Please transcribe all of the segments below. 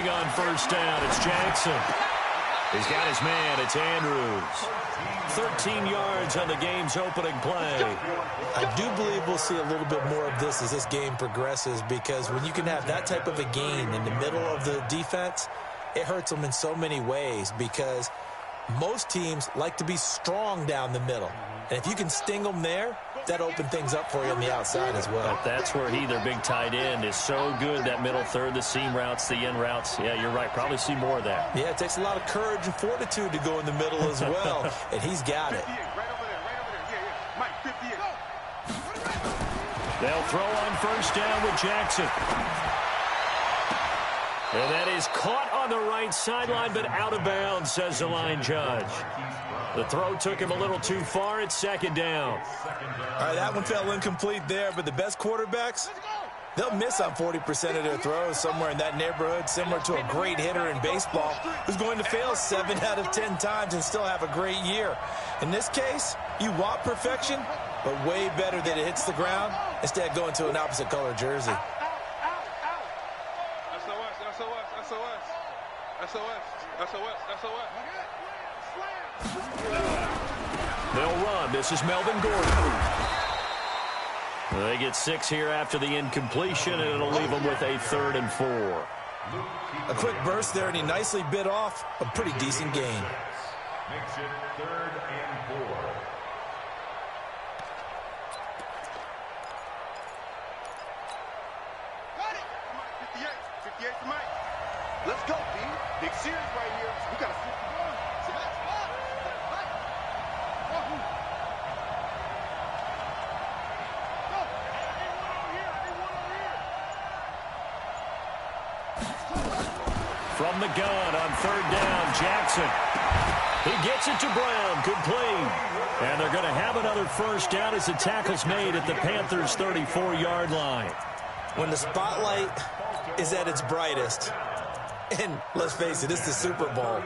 throwing on first down. It's Jackson. He's got his man. It's Andrews. 13 yards on the game's opening play. I do believe we'll see a little bit more of this as this game progresses, because when you can have that type of a gain in the middle of the defense, it hurts them in so many ways, because most teams like to be strong down the middle. And if you can sting them there, that opens things up for you on the outside as well. But that's where their big tight end, is so good, that middle third, the seam routes, the in routes. Yeah, you're right. Probably see more of that. Yeah, it takes a lot of courage and fortitude to go in the middle as well, and he's got it. They'll throw on first down with Jackson. And that is caught on the right sideline, but out of bounds, says the line judge. The throw took him a little too far. It's second down. All right, that one fell incomplete there, but the best quarterbacks, they'll miss on 40% of their throws, somewhere in that neighborhood, similar to a great hitter in baseball who's going to fail 7 out of 10 times and still have a great year. In this case, you want perfection, but way better that it hits the ground instead of going to an opposite color jersey. They'll run. This is Melvin Gordon. They get 6 here after the incompletion, and it'll leave them with a 3rd and 4. A quick burst there, and he nicely bit off a pretty decent gain. Makes it 3rd and 4. Got it. Come on, 58. 58 to Mike. Let's go, B. Big series right here. We got a 51. So that's fine. From the gun on 3rd down, Jackson. He gets it to Brown, complete. And they're going to have another first down as the tackle's made at the Panthers' 34-yard line. When the spotlight is at its brightest, and let's face it, it's the Super Bowl,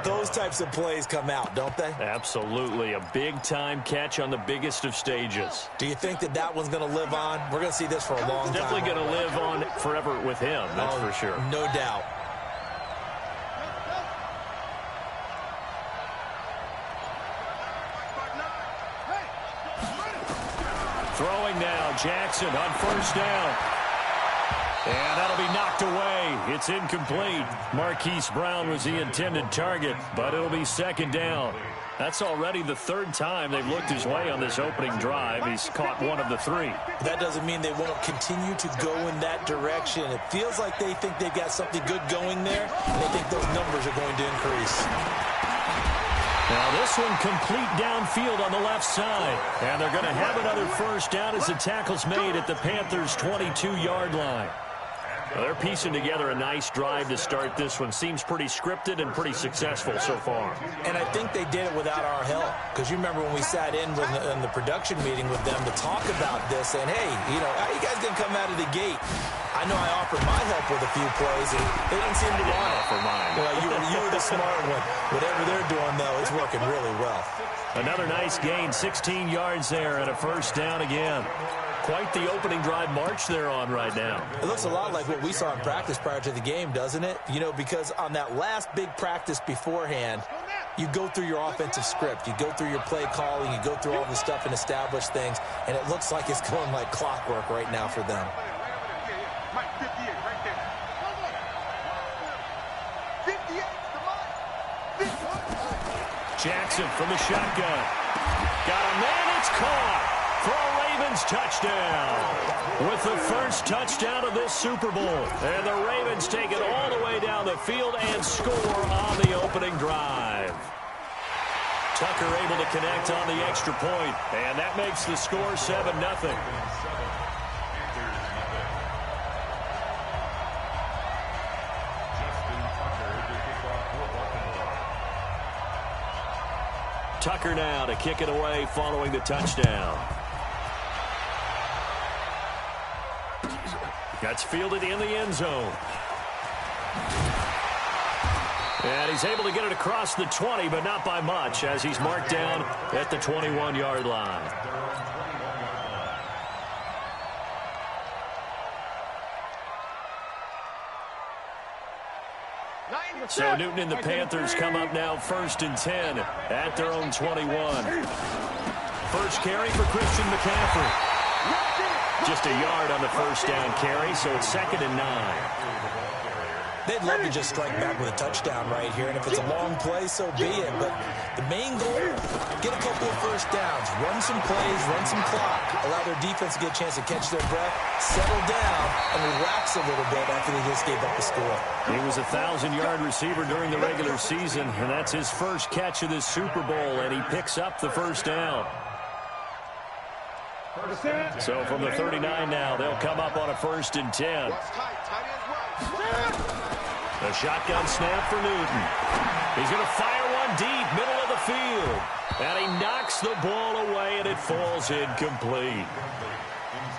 those types of plays come out, don't they? Absolutely. A big-time catch on the biggest of stages. Do you think that that one's going to live on? We're going to see this for a long time. Definitely going to live on forever with him, that's for sure. No doubt. Throwing now, Jackson on first down. And that'll be knocked away. It's incomplete. Marquise Brown was the intended target, but it'll be 2nd down. That's already the 3rd time they've looked his way on this opening drive. He's caught 1 of the 3. That doesn't mean they won't continue to go in that direction. It feels like they think they've got something good going there, and they think those numbers are going to increase. Now this one complete downfield on the left side. And they're going to have another first down as the tackle's made at the Panthers' 22-yard line. Well, they're piecing together a nice drive to start this one. Seems pretty scripted and pretty successful so far. And I think they did it without our help. Because you remember when we sat in the production meeting with them to talk about this, and hey, you know, how you guys going to come out of the gate? I know I offered my help with a few plays, and they didn't seem to want it. Offer mine. Well, you were the smart one. Whatever they're doing, though, it's working really well. Another nice gain, 16 yards there, and a first down again. Quite the opening drive march they're on right now. It looks a lot like what we saw in practice prior to the game, doesn't it? You know, because on that last big practice beforehand, you go through your offensive script. You go through your play calling. You go through all the stuff and establish things. And it looks like it's going like clockwork right now for them. Mike, 58 right there. 58 to Mike. Jackson from the shotgun. Got a man, it's caught. For a Ravens touchdown. With the first touchdown of this Super Bowl. And the Ravens take it all the way down the field and score on the opening drive. Tucker able to connect on the extra point. And that makes the score 7-0. Tucker now to kick it away following the touchdown. That's fielded in the end zone. And he's able to get it across the 20, but not by much, as he's marked down at the 21-yard line. So Newton and the Panthers come up now 1st and 10 at their own 21. First carry for Christian McCaffrey. Just a yard on the first down carry, so it's 2nd and 9. They'd love to just strike back with a touchdown right here, and if it's a long play, so be it. But the main goal, get a couple of first downs, run some plays, run some clock, allow their defense to get a chance to catch their breath, settle down, and relax a little bit after they just gave up a score. He was a 1,000-yard receiver during the regular season, and that's his first catch of this Super Bowl, and he picks up the first down. So from the 39 now, they'll come up on a 1st and 10. A shotgun snap for Newton. He's going to fire one deep, middle of the field. And he knocks the ball away, and it falls incomplete.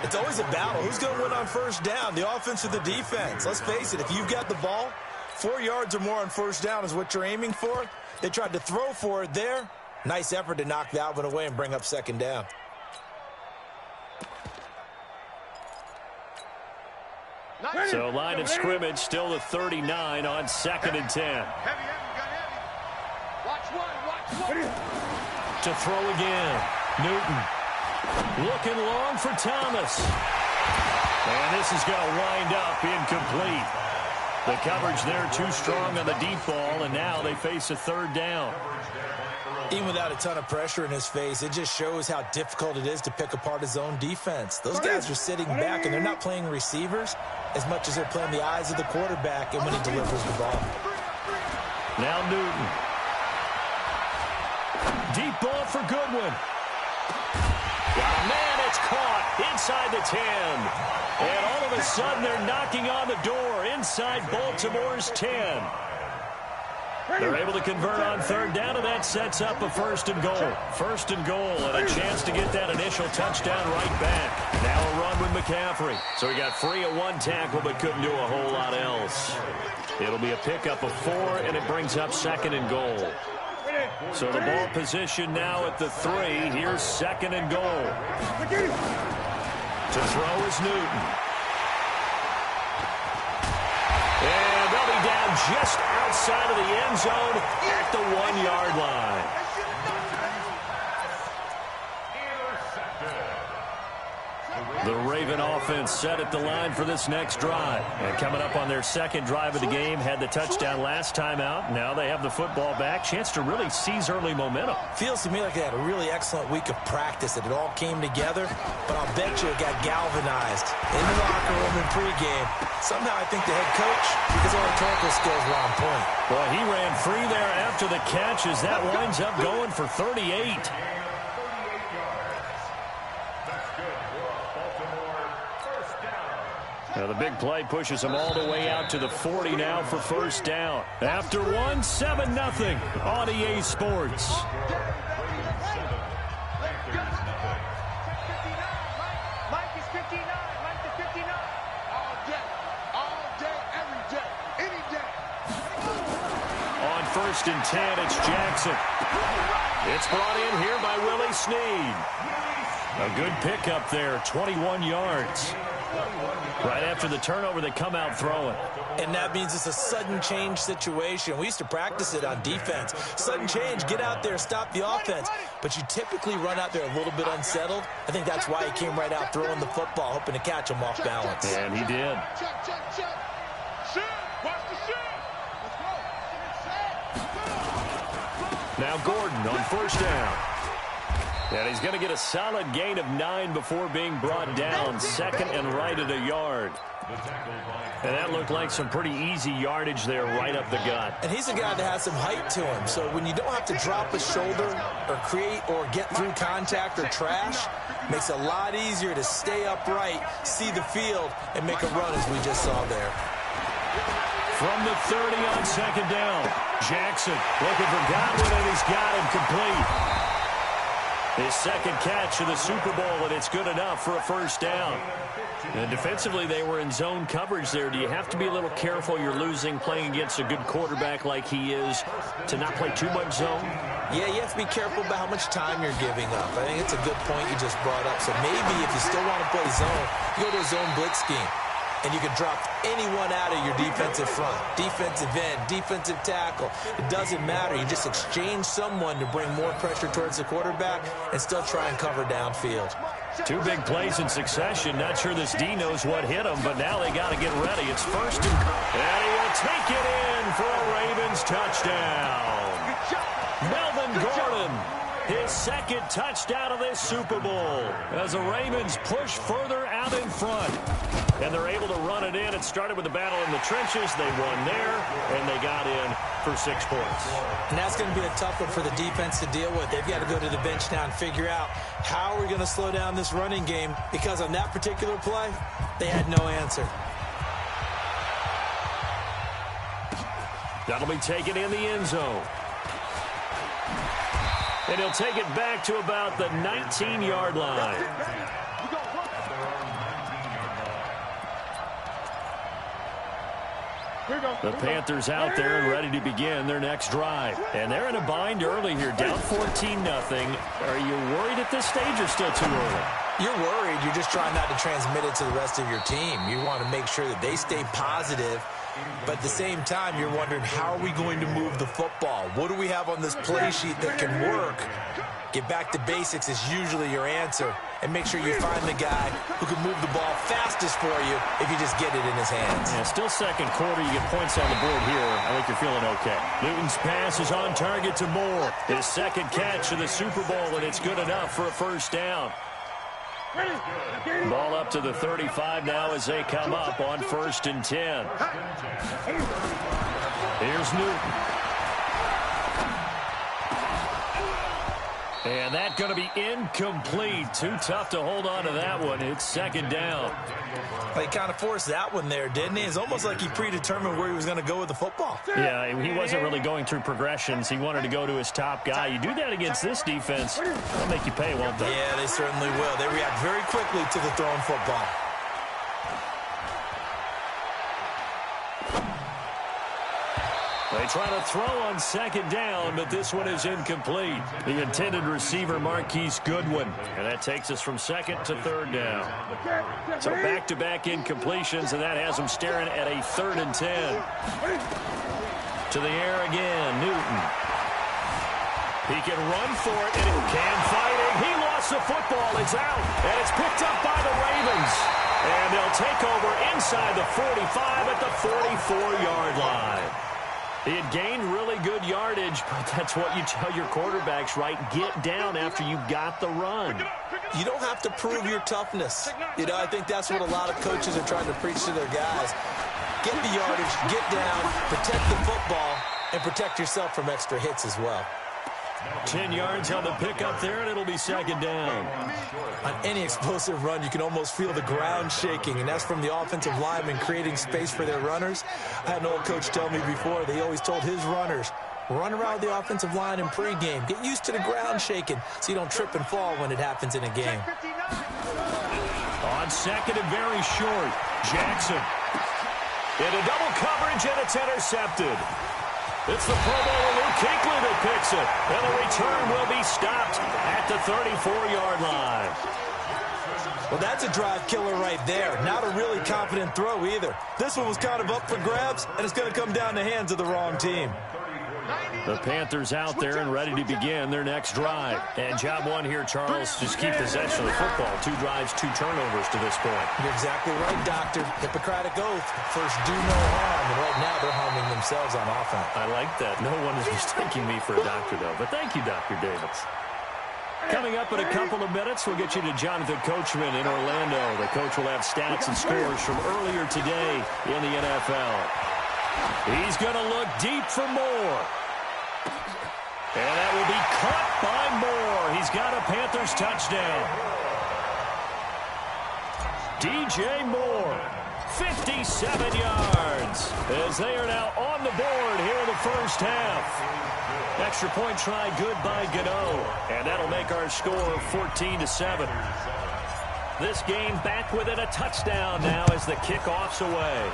It's always a battle. Who's going to win on first down, the offense or the defense? Let's face it, if you've got the ball, 4 yards or more on first down is what you're aiming for. They tried to throw for it there. Nice effort to knock that one away and bring up 2nd down. So line of scrimmage still the 39 on 2nd and 10. To throw again. Newton looking long for Thomas. And this is going to wind up incomplete. The coverage there too strong on the deep ball, and now they face a 3rd down. Even without a ton of pressure in his face, it just shows how difficult it is to pick apart his own defense. Those guys are sitting back, and they're not playing receivers as much as they're playing the eyes of the quarterback and when he delivers the ball. Now Newton. Deep ball for Goodwin. Got a man, it's caught inside the 10. And all of a sudden, they're knocking on the door inside Baltimore's 10. They're able to convert on 3rd down, and that sets up a 1st and goal. 1st and goal, and a chance to get that initial touchdown right back. Now a run with McCaffrey. So he got free of 1 tackle, but couldn't do a whole lot else. It'll be a pickup of 4, and it brings up 2nd and goal. So the ball position now at the 3. Here's 2nd and goal. To throw is Newton. And they'll be down just outside of the end zone at the 1-yard line. The Raven offense set at the line for this next drive. And coming up on their 2nd drive of the game, had the touchdown last time out. Now they have the football back. Chance to really seize early momentum. Feels to me like they had a really excellent week of practice, that it all came together. But I'll bet you it got galvanized in the locker room and pregame. Somehow I think the head coach, because all rhetorical skills were on point. Well, he ran free there after the catch as that winds up going for 38. Now the big play pushes them all the way out to the 40 now for 1st down. After 1, 7-0 on EA Sports. On 1st and 10, it's Jackson. It's brought in here by Willie Snead. A good pickup there, 21 yards. Right after the turnover, they come out throwing. And that means it's a sudden change situation. We used to practice it on defense. Sudden change, get out there, stop the offense. But you typically run out there a little bit unsettled. I think that's why he came right out throwing the football, hoping to catch him off balance. And he did. Now Gordon on 1st down. And he's going to get a solid gain of 9 before being brought down. 2nd and right at a yard. And that looked like some pretty easy yardage there right up the gut. And he's a guy that has some height to him. So when you don't have to drop a shoulder or create or get through contact or trash, makes it a lot easier to stay upright, see the field, and make a run as we just saw there. From the 30 on 2nd down, Jackson looking for Godwin, and he's got him complete. His 2nd catch of the Super Bowl, and it's good enough for a 1st down. And defensively, they were in zone coverage there. Do you have to be a little careful? You're losing playing against a good quarterback like he is to not play too much zone? Yeah, you have to be careful about how much time you're giving up. I think it's a good point you just brought up. So maybe if you still want to play zone, you go to a zone blitz scheme. and you can drop anyone out of your defensive front. Defensive end, defensive tackle. It doesn't matter. You just exchange someone to bring more pressure towards the quarterback and still try and cover downfield. Two big plays in succession. Not sure this D knows what hit him, but now they got to get ready. It's first and he will take it in for a Ravens touchdown. Melvin Gordon, his second touchdown of this Super Bowl as the Ravens push further out in front. And they're able to run it in. It started with the battle in the trenches. They won there, and they got in for 6 points. And that's going to be a tough one for the defense to deal with. They've got to go to the bench now and figure out how are we going to slow down this running game, because on that particular play, they had no answer. That'll be taken in the end zone. And he'll take it back to about the 19-yard line. The Panthers out there and ready to begin their next drive. And they're in a bind early here, down 14-0. Are you worried at this stage or still too early? You're worried. You're just trying not to transmit it to the rest of your team. You want to make sure that they stay positive. But at the same time, you're wondering, how are we going to move the football? What do we have on this play sheet that can work? Get back to basics is usually your answer. And make sure you find the guy who can move the ball fastest for you if you just get it in his hands. Yeah, still second quarter. You get points on the board here. I think you're feeling okay. Newton's pass is on target to Moore. His second catch of the Super Bowl, and it's good enough for a first down. Ball up to the 35 now as they come up on 1st and 10. Here's Newton. And that's going to be incomplete. Too tough to hold on to that one. It's 2nd down. He kind of forced that one there, didn't he? It's almost like he predetermined where he was going to go with the football. Yeah, he wasn't really going through progressions. He wanted to go to his top guy. You do that against this defense, they'll make you pay, won't they? Yeah, they certainly will. They react very quickly to the thrown football. They try to throw on 2nd down, but this one is incomplete. The intended receiver, Marquise Goodwin. And that takes us from 2nd to 3rd down. So back-to-back incompletions, and that has them staring at a 3rd and 10. To the air again, Newton. He can run for it, and it can fighting. He lost the football. It's out, and it's picked up by the Ravens. And they'll take over inside the 45 at the 44-yard line. He had gained really good yardage, but that's what you tell your quarterbacks, right? Get down after you got the run. You don't have to prove your toughness. You know, I think that's what a lot of coaches are trying to preach to their guys. Get the yardage, get down, protect the football, and protect yourself from extra hits as well. 10 yards on the pickup there, and it'll be 2nd down. On any explosive run, you can almost feel the ground shaking, and that's from the offensive linemen creating space for their runners. I had an old coach tell me before, they always told his runners, run around the offensive line in pregame. Get used to the ground shaking so you don't trip and fall when it happens in a game. On 2nd and very short, Jackson. Into double coverage, and it's intercepted. It's the Pro Bowler Luke Kuechly that picks it. And the return will be stopped at the 34-yard line. Well, that's a drive killer right there. Not a really confident throw either. This one was kind of up for grabs, and it's going to come down the hands of the wrong team. The Panthers out there and ready to begin their next drive. And job one here, Charles, just keep possession of the football. 2 drives, 2 turnovers to this point. You're exactly right, Doctor. Hippocratic oath. First, do no harm. And right now, they're harming themselves on offense. I like that. No one is mistaking me for a doctor, though. But thank you, Dr. Davis. Coming up in a couple of minutes, we'll get you to Jonathan Coachman in Orlando. The coach will have stats and scores from earlier today in the NFL. He's going to look deep for Moore. And that will be caught by Moore. He's got a Panthers touchdown. DJ Moore, 57 yards, as they are now on the board here in the first half. Extra point try good by Gano, and that'll make our score 14-7. This game back within a touchdown now as the kickoff's away.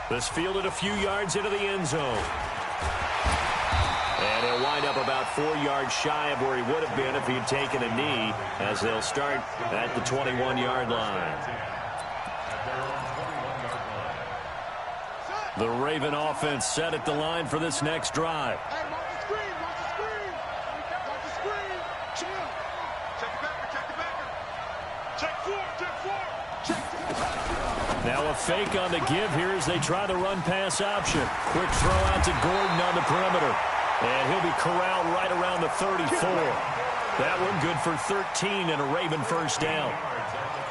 This fielded a few yards into the end zone. And he'll wind up about 4 yards shy of where he would have been if he had taken a knee, as they'll start at the 21-yard line. The Raven offense set at the line for this next drive. Hey, watch the screen, watch the screen. Watch the screen. Chill. Check the backer, check the backer. Check four, check four. Check four. Now a fake on the give here as they try the run-pass option. Quick throw out to Gordon on the perimeter. And he'll be corralled right around the 34. That one good for 13 and a Raven first down.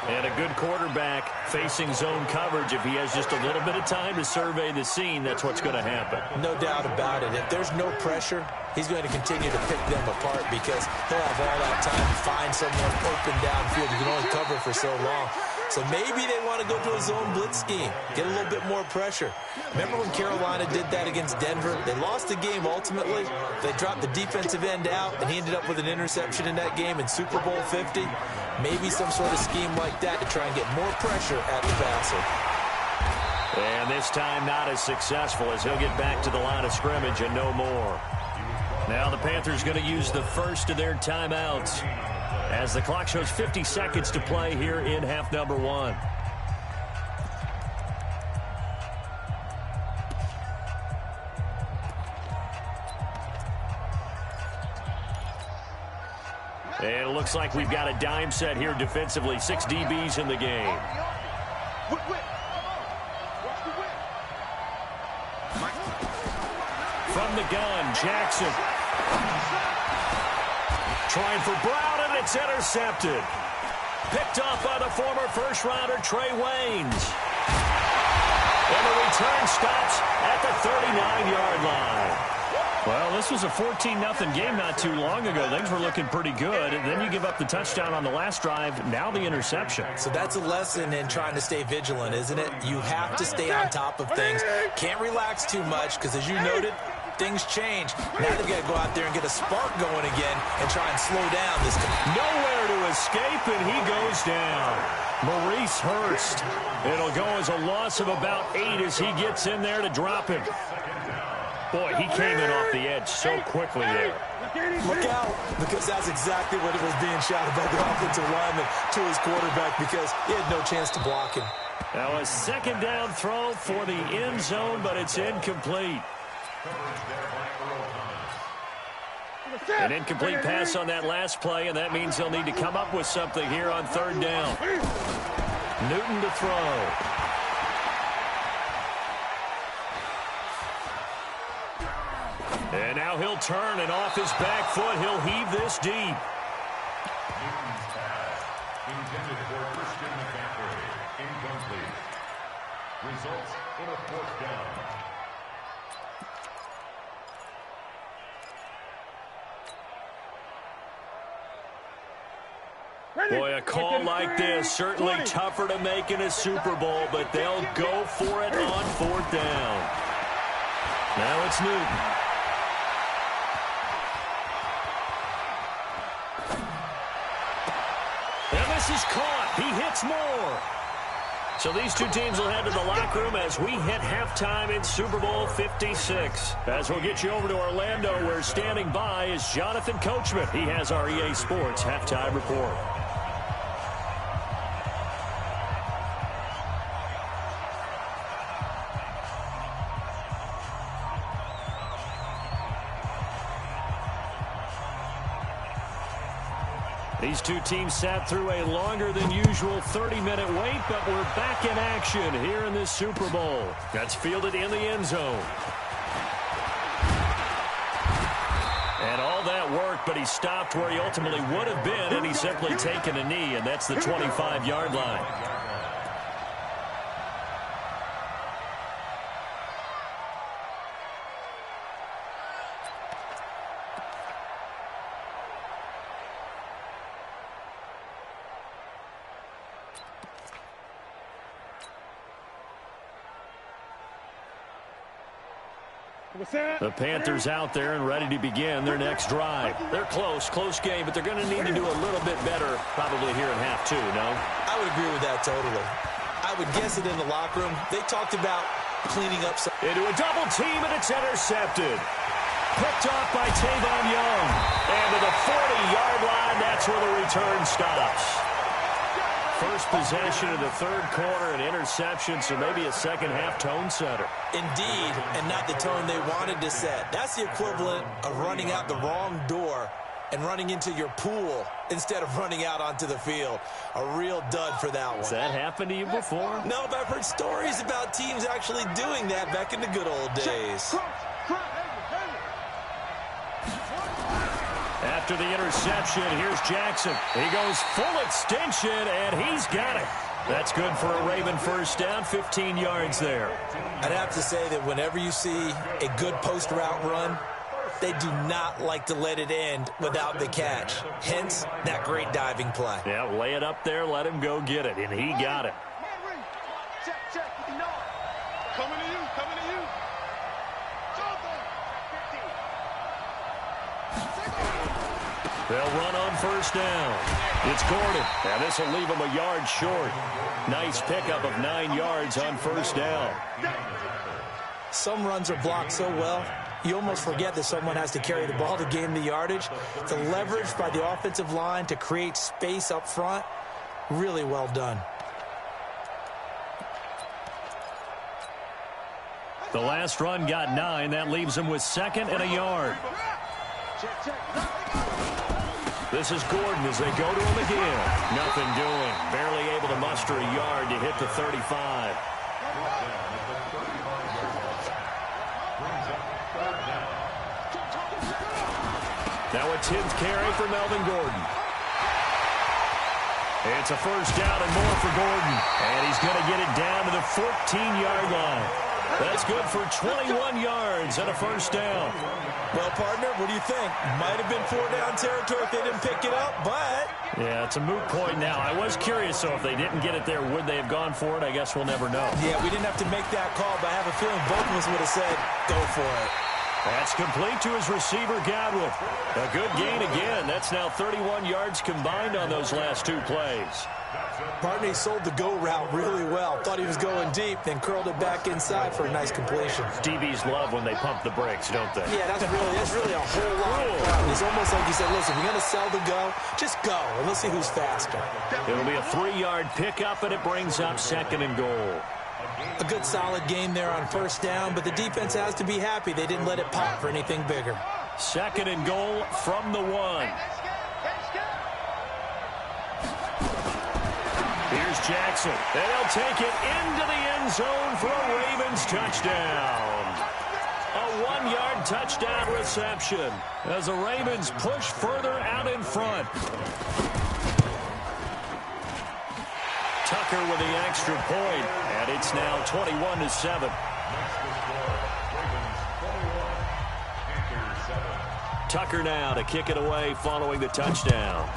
And a good quarterback facing zone coverage. If he has just a little bit of time to survey the scene, that's what's going to happen. No doubt about it. If there's no pressure, he's going to continue to pick them apart because he'll have all that time to find someone open downfield. You can only cover for so long. So maybe they want to go to a zone blitz scheme, get a little bit more pressure. Remember when Carolina did that against Denver? They lost the game ultimately. They dropped the defensive end out, and he ended up with an interception in that game in Super Bowl 50. Maybe some sort of scheme like that to try and get more pressure at the passer. And this time not as successful as he'll get back to the line of scrimmage and no more. Now the Panthers going to use the first of their timeouts as the clock shows 50 seconds to play here in half number 1. And it looks like we've got a dime set here defensively. 6 DBs in the game. From the gun, Jackson. Trying for Brown, and it's intercepted. Picked off by the former first-rounder Trey Waynes. And the return stops at the 39-yard line. Well, this was a 14-0 game not too long ago. Things were looking pretty good, and then you give up the touchdown on the last drive, now the interception. So that's a lesson in trying to stay vigilant, isn't it? You have to stay on top of things. Can't relax too much because, as you noted, things change. Now they've got to go out there and get a spark going again and try and slow down this time. Nowhere to escape, and he goes down. Maurice Hurst. It'll go as a loss of about 8 as he gets in there to drop him. Boy, he came in off the edge so quickly there. Look out, because that's exactly what it was being shouted by the offensive lineman to his quarterback because he had no chance to block him. Now a second down throw for the end zone, but it's incomplete. An incomplete pass on that last play, and that means they'll need to come up with something here on third down. Newton to throw. And now he'll turn, and off his back foot, he'll heave this deep. Newton's pass intended for Christian McCaffrey. Incomplete. Results in a fourth down. Boy, a call like this, certainly tougher to make in a Super Bowl, but they'll go for it on fourth down. Now it's Newton. And this is caught. He hits more. So these two teams will head to the locker room as we hit halftime in Super Bowl 56. As we'll get you over to Orlando, where standing by is Jonathan Coachman. He has our EA Sports halftime report. These two teams sat through a longer than usual 30-minute wait, but we're back in action here in this Super Bowl. That's fielded in the end zone. And all that work, but he stopped where he ultimately would have been, and he's simply taken a knee, and that's the 25-yard line. The Panthers out there and ready to begin their next drive. They're close game, but they're going to need to do a little bit better probably here in half two, no? I would agree with that totally. I would guess it in the locker room. They talked about cleaning up some. Into a double team, and it's intercepted. Picked off by Tavon Young. And to the 40-yard line, that's where the return stops. First possession of the third quarter, an interception, so maybe a second-half tone setter. Indeed, and not the tone they wanted to set. That's the equivalent of running out the wrong door and running into your pool instead of running out onto the field. A real dud for that one. Has that happened to you before? No, but I've heard stories about teams actually doing that back in the good old days. After the interception, here's Jackson. He goes full extension, and he's got it. That's good for a Raven first down, 15 yards there. I'd have to say that whenever you see a good post route run, they do not like to let it end without the catch. Hence, that great diving play. Yeah, lay it up there, let him go get it, and he got it. Coming to you, coming to you. They'll run on first down. It's Gordon. Now this will leave him a yard short. Nice pickup of 9 yards on first down. Some runs are blocked so well, you almost forget that someone has to carry the ball to gain the yardage. The leverage by the offensive line to create space up front, really well done. The last run got 9. That leaves him with second and a yard. This is Gordon as they go to him again. Nothing doing. Barely able to muster a yard to hit the 35. Now a 10th carry for Melvin Gordon. It's a first down and more for Gordon. And he's going to get it down to the 14-yard line. That's good for 21 yards and a first down. Well, partner, what do you think? Might have been 4-down territory if they didn't pick it up, but... Yeah, it's a moot point now. I was curious, so if they didn't get it there, would they have gone for it? I guess we'll never know. Yeah, we didn't have to make that call, but I have a feeling both of us would have said, go for it. That's complete to his receiver, Godwin. A good gain again. That's now 31 yards combined on those last 2 plays. Partner, he sold the go route really well. Thought he was going deep, then curled it back inside for a nice completion. DBs love when they pump the brakes, don't they? Yeah, that's really a whole lot of fun. It's almost like he said, listen, if you're going to sell the go, just go, and let's see who's faster. It'll be a 3-yard pickup, and it brings up second and goal. A good solid game there on first down, but the defense has to be happy they didn't let it pop for anything bigger. Second and goal from the 1. Here's Jackson. And they'll take it into the end zone for a Ravens touchdown. A 1-yard touchdown reception as the Ravens push further out in front. Tucker with the extra point, and it's now 21-7. Tucker now to kick it away following the touchdown.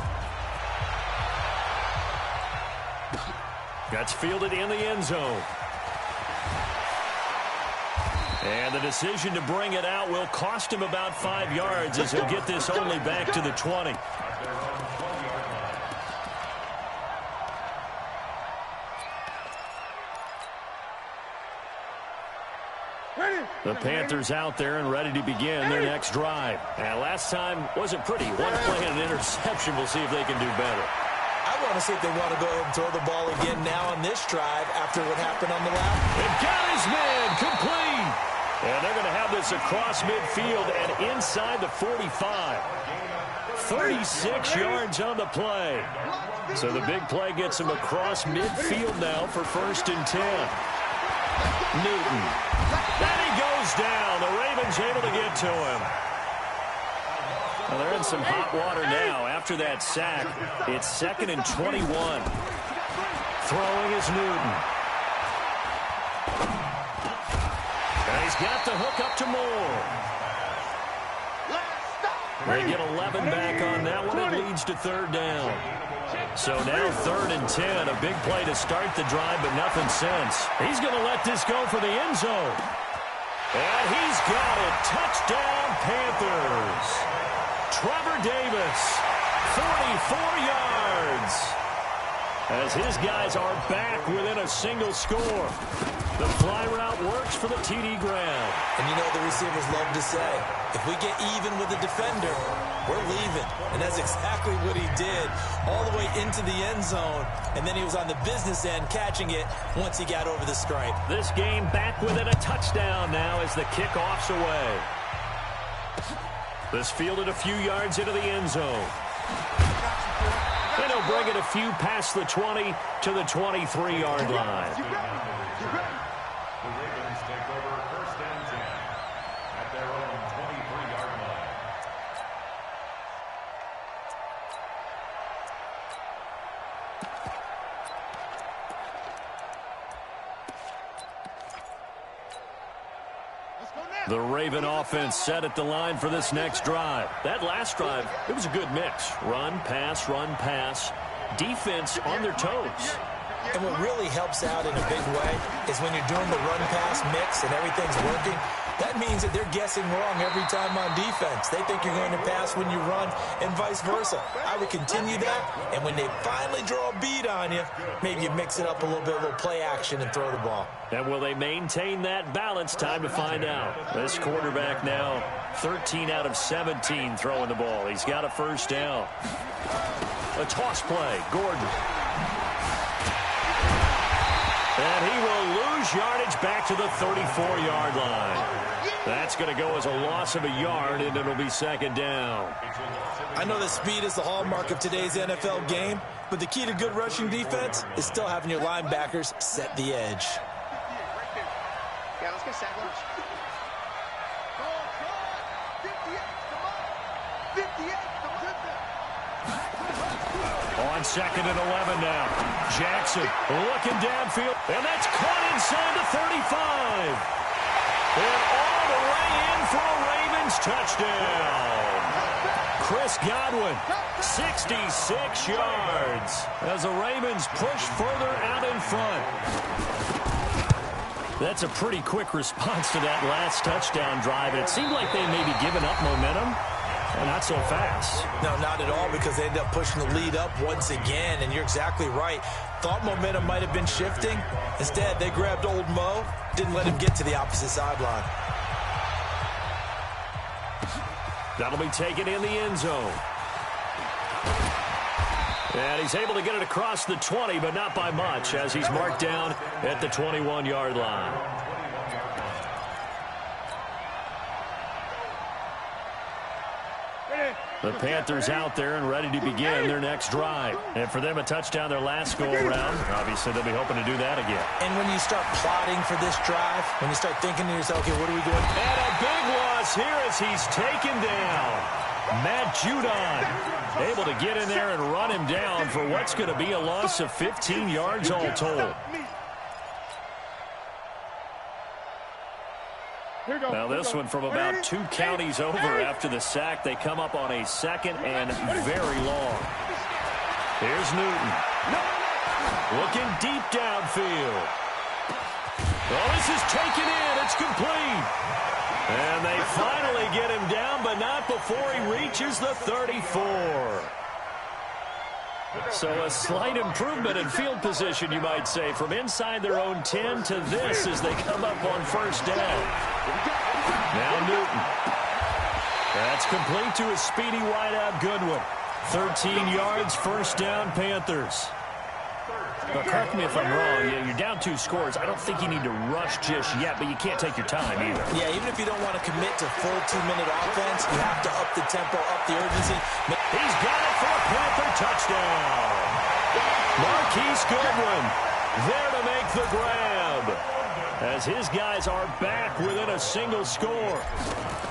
That's fielded in the end zone. And the decision to bring it out will cost him about 5 yards as he'll get this only back to the 20. The Panthers out there and ready to begin their next drive. And last time wasn't pretty. One play and an interception. We'll see if they can do better. I want to see if they want to go ahead and throw the ball again now on this drive after what happened on the last. They've got his man complete. And they're going to have this across midfield and inside the 45. 36 yards on the play. So the big play gets him across midfield now for 1st and 10. Newton. And he goes down. The Ravens able to get to him. Well, they're in some hot water now. After that sack, it's 2nd and 21. Throwing is Newton. And he's got the hook up to Moore. They get 11 back on that one. It leads to 3rd down. So now 3rd and 10. A big play to start the drive, but nothing since. He's going to let this go for the end zone. And he's got it. Touchdown, Panthers. Trevor Davis, 44 yards. as his guys are back within a single score. The fly route works for the TD grab. And you know the receivers love to say, if we get even with the defender, we're leaving. And that's exactly what he did, all the way into the end zone. And then he was on the business end catching it once he got over the stripe. This game back within a touchdown now as the kickoff's away. This fielded a few yards into the end zone. And he'll bring it a few past the 20 to the 23-yard line. The Ravens take over first and 10 at their own 23-yard line. The Raven offense set at the line for this next drive. That last drive, it was a good mix. Run, pass, defense on their toes. And what really helps out in a big way is when you're doing the run-pass mix and everything's working, that means that they're guessing wrong every time on defense. They think you're going to pass when you run and vice versa. I would continue that, and when they finally draw a beat on you, maybe you mix it up a little bit, a little play action, and throw the ball. And will they maintain that balance? Time to find out. This quarterback now 13 out of 17 throwing the ball. He's got a first down. A toss play, Gordon. And he will lose yardage back to the 34-yard line. That's going to go as a loss of a yard, and it'll be second down. I know that speed is the hallmark of today's NFL game, but the key to good rushing defense is still having your linebackers set the edge. Yeah, let's get sack lunch. 58, On second and 11 now. Jackson looking downfield, and that's caught inside the 35. And all the way in for a Ravens touchdown. Chris Godwin, 66 yards as the Ravens push further out in front. That's a pretty quick response to that last touchdown drive. It seemed like they may be giving up momentum. Well, not so fast. No, not at all, because they end up pushing the lead up once again, and you're exactly right. Thought momentum might have been shifting. Instead, they grabbed old Mo, didn't let him get to the opposite sideline. That'll be taken in the end zone. And he's able to get it across the 20, but not by much, as he's marked down at the 21-yard line. The Panthers out there and ready to begin their next drive. And for them, a touchdown their last go-around. Obviously, they'll be hoping to do that again. And when you start plotting for this drive, when you start thinking to yourself, okay, what are we doing? And a big loss here as he's taken down. Matt Judon able to get in there and run him down for what's going to be a loss of 15 yards all told. Now this one from about 2 counties over after the sack. They come up on a second and very long. Here's Newton. Looking deep downfield. Oh, this is taken in. It's complete. And they finally get him down, but not before he reaches the 34. So a slight improvement in field position, you might say, from inside their own 10 to this as they come up on first down. Now Newton. That's complete to a speedy wideout Goodwin. 13 yards, first down, Panthers. Now, correct me if I'm wrong. You're down 2 scores. I don't think you need to rush just yet, but you can't take your time either. Yeah, even if you don't want to commit to full 2-minute offense, you have to up the tempo, up the urgency. He's got it for a Panther touchdown. Marquise Goodwin there to make the grab as his guys are back within a single score.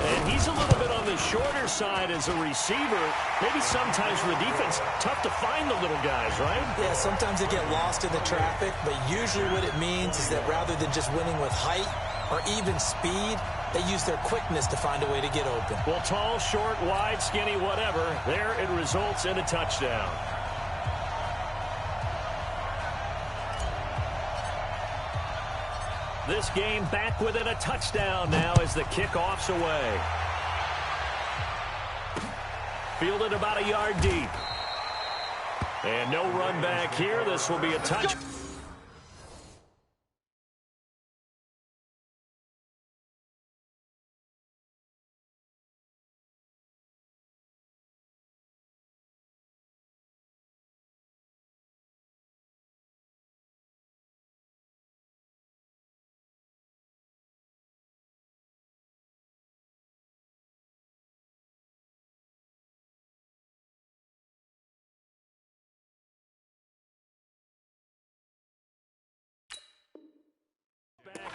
And he's a little bit on the shorter side as a receiver. Maybe sometimes for the defense, tough to find the little guys, right? Yeah, sometimes they get lost in the traffic, but usually what it means is that rather than just winning with height or even speed, they use their quickness to find a way to get open. Well, tall, short, wide, skinny, whatever, there it results in a touchdown. This game back within a touchdown now as the kickoff's away. Fielded about a yard deep. And no run back here. This will be a touch.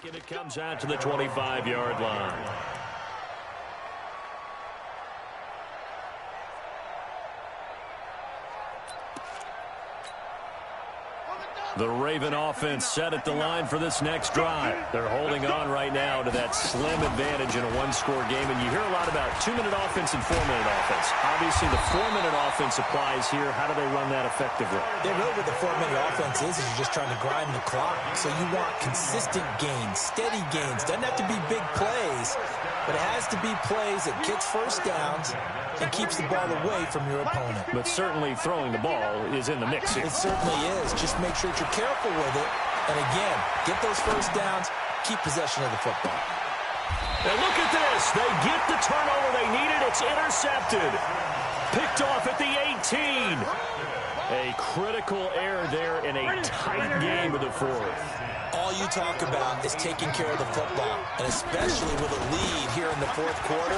And it comes out to the 25-yard line. The Raven offense set at the line for this next drive. They're holding on right now to that slim advantage in a one-score game. And you hear a lot about 2-minute offense and 4-minute offense. Obviously, the 4-minute offense applies here. How do they run that effectively? Yeah, really what the 4-minute offense is you're just trying to grind the clock. So you want consistent gains, steady gains. Doesn't have to be big plays, but it has to be plays that gets first downs and keeps the ball away from your opponent. But certainly throwing the ball is in the mix here. It certainly is. Just make sure you're careful with it. And again, get those first downs, keep possession of the football. And look at this. They get the turnover they needed. It's intercepted. Picked off at the 18. A critical error there in a tight game of the fourth. All you talk about is taking care of the football, and especially with a lead here in the fourth quarter,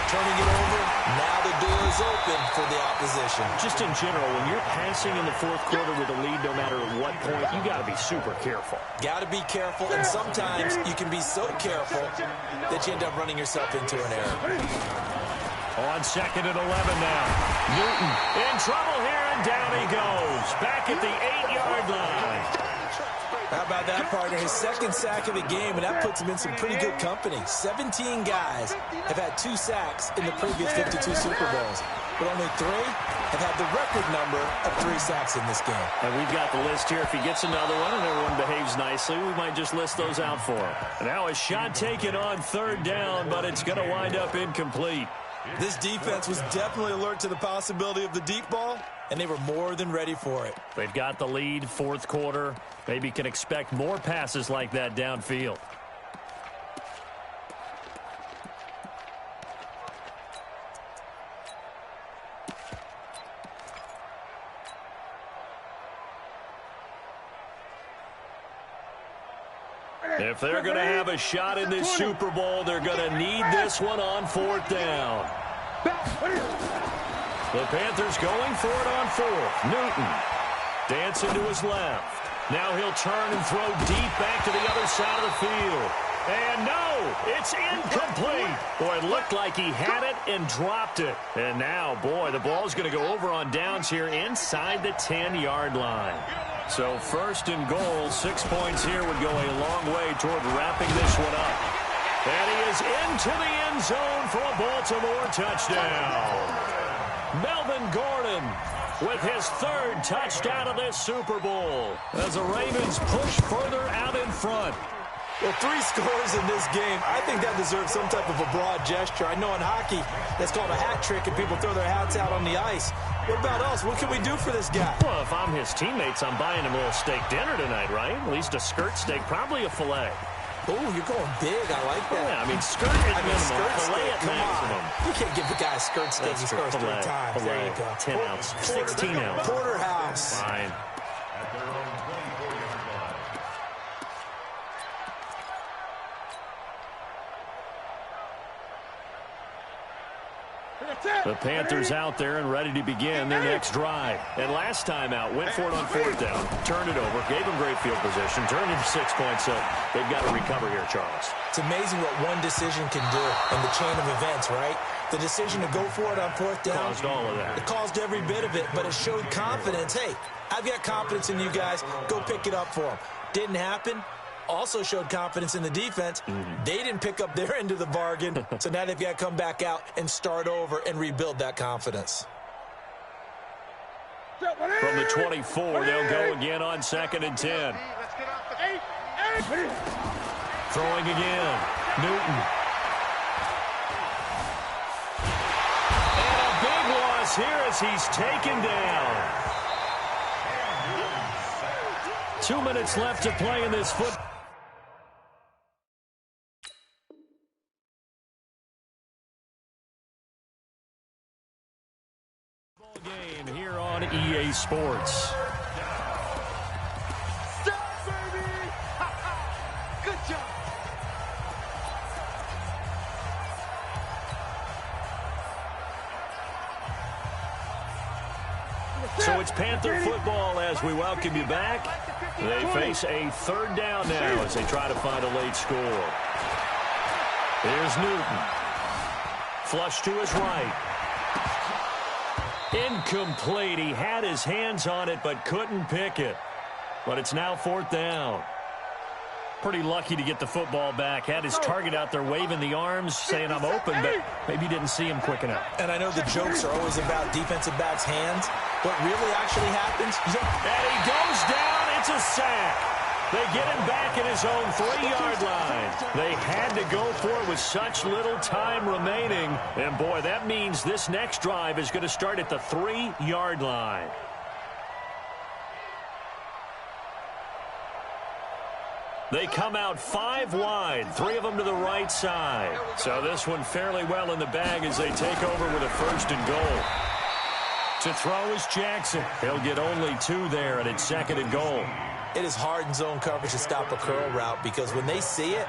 turning it over, now the door is open for the opposition. Just in general, when you're passing in the fourth quarter with a lead, no matter at what point, you got to be super careful. Got to be careful, and sometimes you can be so careful that you end up running yourself into an error. On 2nd and 11 now. Newton in trouble here, and down he goes. Back at the 8-yard line. How about that, partner? His second sack of the game, and that puts him in some pretty good company. 17 guys have had 2 sacks in the previous 52 Super Bowls, but only 3 have had the record number of 3 sacks in this game. And we've got the list here. If he gets another one and everyone behaves nicely, we might just list those out for him. Now a shot taken on 3rd down, but it's going to wind up incomplete. This defense was definitely alert to the possibility of the deep ball, and they were more than ready for it. They've got the lead, 4th quarter. Maybe can expect more passes like that downfield. If they're going to have a shot in this Super Bowl, they're going to need this one on 4th down. The Panthers going for it on 4th. Newton dancing to his left. Now he'll turn and throw deep back to the other side of the field. And no, it's incomplete. Boy, it looked like he had it and dropped it. And now, boy, the ball's going to go over on downs here inside the 10-yard line. So 1st and goal, 6 points here would go a long way toward wrapping this one up. And he is into the end zone for a Baltimore touchdown. Melvin Gordon with his 3rd touchdown of this Super Bowl as the Ravens push further out in front. Well, 3 scores in this game. I think that deserves some type of a broad gesture. I know in hockey, that's called a hat trick, and people throw their hats out on the ice. What about us? What can we do for this guy? Well, if I'm his teammates, I'm buying him a little steak dinner tonight, right? At least a skirt steak, probably a filet. Oh, you're going big. I like that. Yeah, I mean, skirt at minimum, filet at maximum. You can't give the guy a skirt steak. He scores 3 times. Filet, there you go. 10 ounce, 16 ounce. Porterhouse. Fine. At their own 24-yard line. The Panthers out there and ready to begin their next drive. And last time out, went for it on 4th down, turned it over, gave them great field position, turned into 6 points. So they've got to recover here, Charles. It's amazing what one decision can do in the chain of events, right? The decision to go for it on 4th down. Caused all of that. It caused every bit of it, but it showed confidence. Hey, I've got confidence in you guys. Go pick it up for them. Didn't happen. Also showed confidence in the defense. They didn't pick up their end of the bargain, so now they've got to come back out and start over and rebuild that confidence. From the 24, they'll go again on 2nd and 10. Throwing again. Newton. And a big loss here as he's taken down. 2 minutes left to play in this football game here on EA Sports. Stop, baby! Good job. So it's Panther football as we welcome you back. They face a third down now as they try to find a late score. Here's Newton. Flush to his right. Incomplete. He had his hands on it but couldn't pick it. But it's now 4th down. Pretty lucky to get the football back. Had his target out there waving the arms, saying I'm open, but maybe didn't see him quick enough. And I know the jokes are always about defensive backs' hands. What really actually happens? And he goes down. It's a sack. They get him back at his own 3-yard line. They had to go for it with such little time remaining. And, boy, that means this next drive is going to start at the 3-yard line. They come out 5 wide, 3 of them to the right side. So this one fairly well in the bag as they take over with a 1st and goal. To throw is Jackson. He'll get only 2 there, and it's 2nd and goal. It is hard in zone coverage to stop a curl route because when they see it,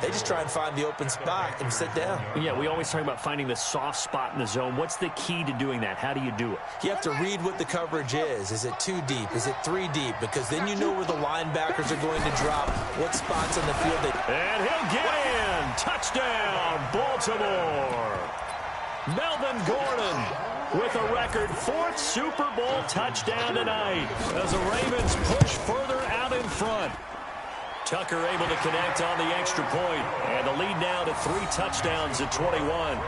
they just try and find the open spot and sit down. Yeah, we always talk about finding the soft spot in the zone. What's the key to doing that? How do you do it? You have to read what the coverage is. Is it 2 deep? Is it 3 deep? Because then you know where the linebackers are going to drop, what spots on the field. And he'll get in. Touchdown, Baltimore. Melvin Gordon with a record 4th Super Bowl touchdown tonight as the Ravens push further out in front. Tucker able to connect on the extra point, and the lead now to 3 touchdowns at 21.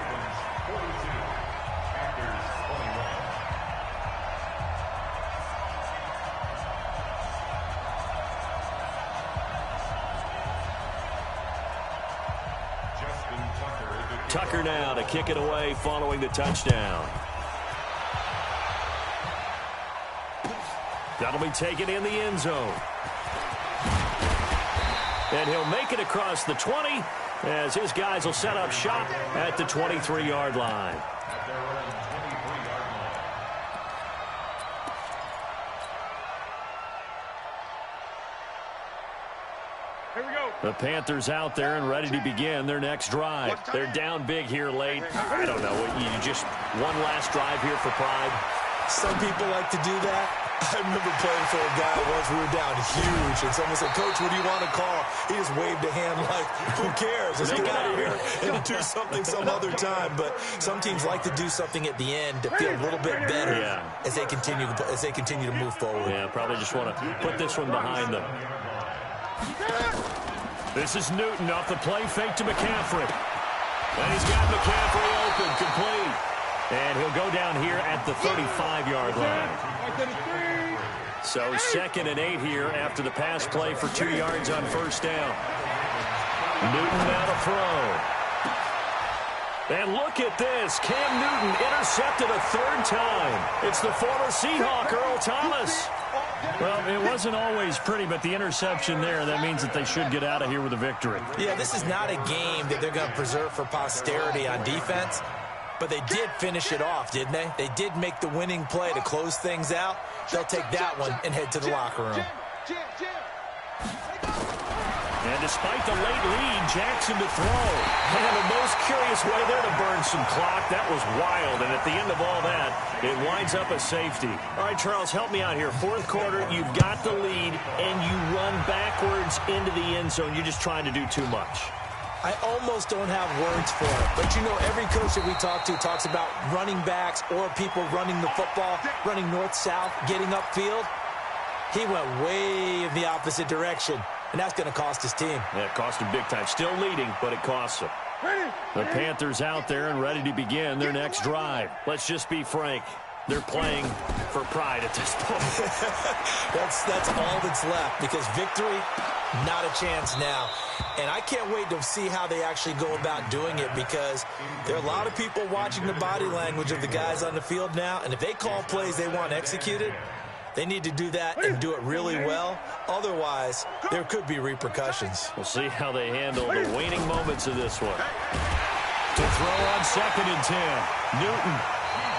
Tucker now to kick it away following the touchdown. That'll be taken in the end zone. And he'll make it across the 20 as his guys will set up shop at the 23-yard line. Here we go. The Panthers out there and ready to begin their next drive. They're down big here late. I don't know. You just one last drive here for pride. Some people like to do that. I remember playing for a guy once. We were down huge, and someone said, "Coach, what do you want to call?" He just waved a hand like, "Who cares? Let's get out of here and do something some other time." But some teams like to do something at the end to feel a little bit better as they continue to move forward. Yeah, probably just want to put this one behind them. This is Newton off the play fake to McCaffrey. And he's got McCaffrey open, complete. And he'll go down here at the 35-yard line. So 2nd and 8 here after the pass play for 2 yards on 1st down. Newton now to throw. And look at this. Cam Newton intercepted a 3rd time. It's the former Seahawk, Earl Thomas. Well, it wasn't always pretty, but the interception there, that means that they should get out of here with a victory. Yeah, this is not a game that they're going to preserve for posterity on defense. But they did finish it off, didn't they? They did make the winning play to close things out. They'll take that one and head to the locker room. And despite the late lead, Jackson to throw. And the most curious way there to burn some clock. That was wild. And at the end of all that, it winds up a safety. All right, Charles, help me out here. 4th quarter, you've got the lead, and you run backwards into the end zone. You're just trying to do too much. I almost don't have words for it. But, you know, every coach that we talk to talks about running backs or people running the football, running north-south, getting upfield. He went way in the opposite direction, and that's going to cost his team. Yeah, it cost him big time. Still leading, but it costs him. The Panthers out there and ready to begin their next drive. Let's just be frank. They're playing for pride at this point. That's all that's left because victory, not a chance now. And I can't wait to see how they actually go about doing it because there are a lot of people watching the body language of the guys on the field now. And if they call plays they want executed, They need to do that and do it really well. Otherwise, there could be repercussions. We'll see how they handle the waning moments of this one. To throw on 2nd and 10, Newton.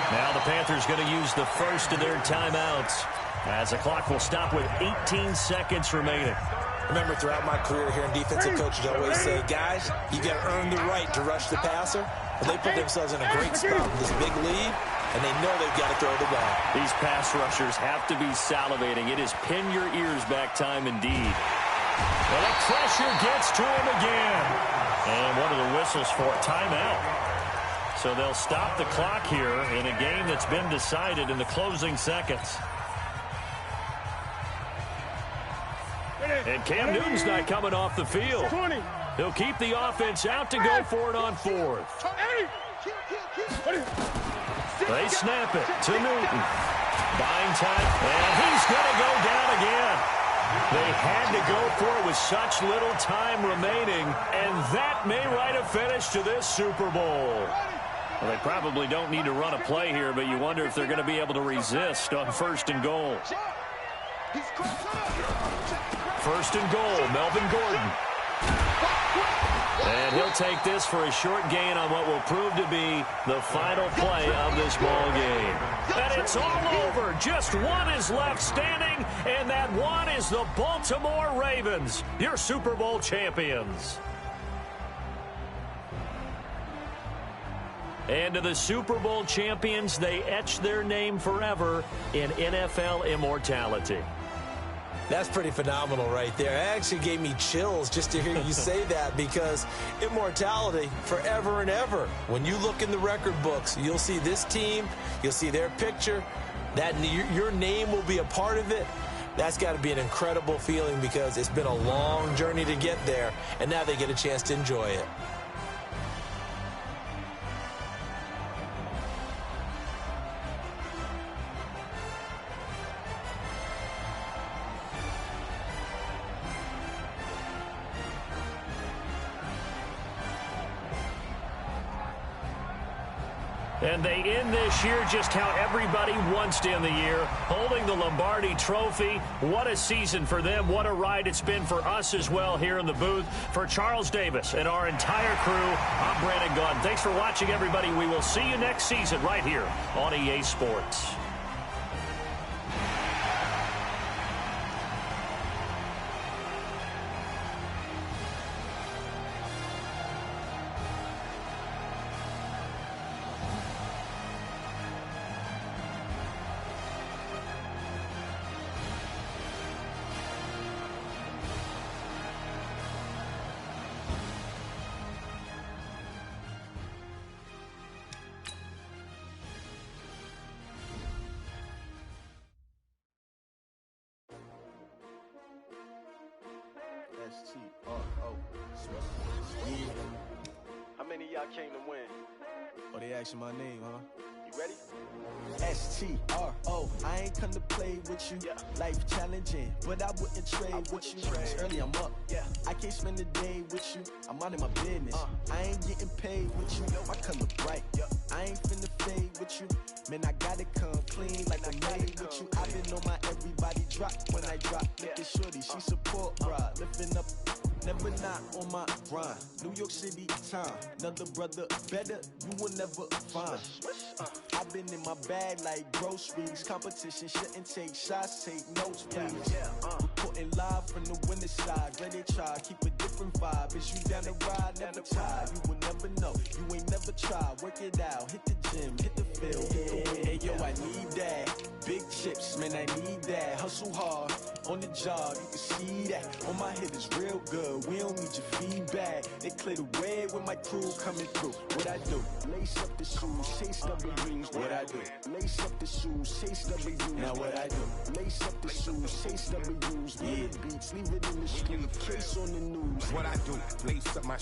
Now the Panthers going to use the first of their timeouts as the clock will stop with 18 seconds remaining. Remember, throughout my career here in defensive coaches always say, guys, you got to earn the right to rush the passer. And they put themselves in a great spot with this big lead, and they know they've got to throw the ball. These pass rushers have to be salivating. It is pin your ears back time indeed. Well, the pressure gets to him again. And one of the whistles for a timeout. So they'll stop the clock here in a game that's been decided in the closing seconds. And Cam Newton's not coming off the field. He'll keep the offense out to go for it on 4th. They snap it to Newton. Buying time, and he's going to go down again. They had to go for it with such little time remaining, and that may write a finish to this Super Bowl. Well, they probably don't need to run a play here, but you wonder if they're going to be able to resist on 1st and goal. 1st and goal, Melvin Gordon. And he'll take this for a short gain on what will prove to be the final play of this ball game. And it's all over. Just one is left standing, and that one is the Baltimore Ravens, your Super Bowl champions. And to the Super Bowl champions, they etch their name forever in NFL immortality. That's pretty phenomenal right there. It actually gave me chills just to hear you say that, because immortality forever and ever. When you look in the record books, you'll see this team, you'll see their picture, that your name will be a part of it. That's got to be an incredible feeling, because it's been a long journey to get there, and now they get a chance to enjoy it. And they end this year just how everybody wants to end the year, holding the Lombardi Trophy. What a season for them. What a ride it's been for us as well here in the booth. For Charles Davis and our entire crew, I'm Brandon Gunn. Thanks for watching, everybody. We will see you next season right here on EA Sports. How many of y'all came to win? Oh, they asking my name, huh? You ready? S-T-R-O, I ain't come to play with you. Yeah. Life challenging, but I wouldn't trade with you. It's early, I'm up. Yeah. I can't spend the day with you. I'm minding my business. I ain't getting paid with you. My color bright. Yeah. I ain't finna fade with you. Man, I gotta come clean like I made with you. I've been on my everybody drop when I drop. Look at shorty, she support, bruh. Lifting up. Never not on my grind. New York City time. Another brother better, you will never find. I've been in my bag like groceries. Competition shouldn't take shots, take notes, please. Reporting live from the winter side. Where they try, keep a different vibe. Is you down the ride, never tired. You will never know, you ain't never tried. Work it out, hit the gym, hit the field, hit the win. Hey yo, I need that. Big chips, man, I need that. Hustle hard, on the job, you can see that. On my hit is real good. We don't need your feedback. They clear the way when my crew coming through. What I do? Lace up the shoes, chase W's. What I do? Lace up the shoes, chase W's. Now what I do? Lace up the shoes, chase W's. Yeah, beats, leave it in the street. Case on the news. What I do? Lace up my